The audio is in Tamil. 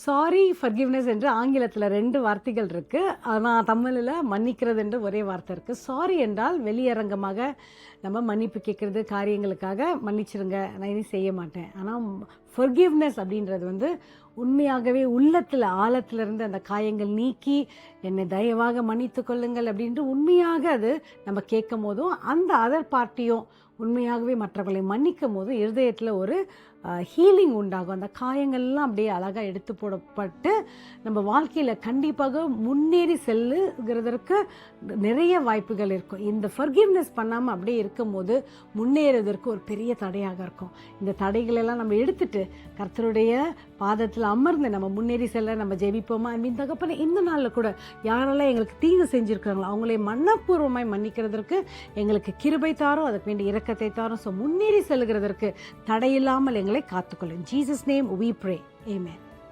சாரி, ஃபர்கிவ்னஸ் என்று ஆங்கிலத்தில் 2 வார்த்தைகள் இருக்குது. ஆனால் தமிழில் மன்னிக்கிறது என்று ஒரே வார்த்தை இருக்குது. சாரி என்றால் வெளியரங்கமாக நம்ம மன்னிப்பு கேட்குறது, காரியங்களுக்காக மன்னிச்சிருங்க, நான் இனி செய்ய மாட்டேன். ஆனால் ஃபர்கிவ்னஸ் அப்படின்றது வந்து உண்மையாகவே உள்ளத்தில் ஆழத்திலிருந்து அந்த காயங்கள் நீக்கி என்னை தயவாக மன்னித்து கொள்ளுங்கள் அப்படின்ட்டு உண்மையாக அது நம்ம கேட்கும் போதும் அந்த அதர் பார்ட்டியும் உண்மையாகவே மற்றவர்களை மன்னிக்கும் போது இருதயத்தில் ஒரு ஹீலிங் உண்டாகும். அந்த காயங்கள்லாம் அப்படியே அழகாக எடுத்து போடப்பட்டு நம்ம வாழ்க்கையில் கண்டிப்பாக முன்னேறி செல்லுகிறதற்கு நிறைய வாய்ப்புகள் இருக்கும். இந்த ஃபர்கிவ்னஸ் பண்ணாமல் அப்படியே இருக்கும்போது முன்னேறுவதற்கு ஒரு பெரிய தடையாக இருக்கும். இந்த தடைகளெல்லாம் நம்ம எடுத்துட்டு கர்த்தருடைய பாதத்தில் அமர்ந்து நம்ம முன்னேறி செல்ல நம்ம ஜெபிப்போமா? மீன் தகப்பனே, இந்த நாளில் கூட யாரெல்லாம் எங்களுக்கு தீங்கு செஞ்சுருக்காங்களோ அவங்களை மனப்பூர்வமாய் மன்னிக்கிறதற்கு எங்களுக்கு கிருபை தாரும், அதுக்கு வேண்டிய இரக்கத்தை தாரும். ஸோ முன்னேறி செல்லுகிறதற்கு தடையில்லாமல் எங்களை காத்துக்கொள்ளும். Jesus name we pray. Amen.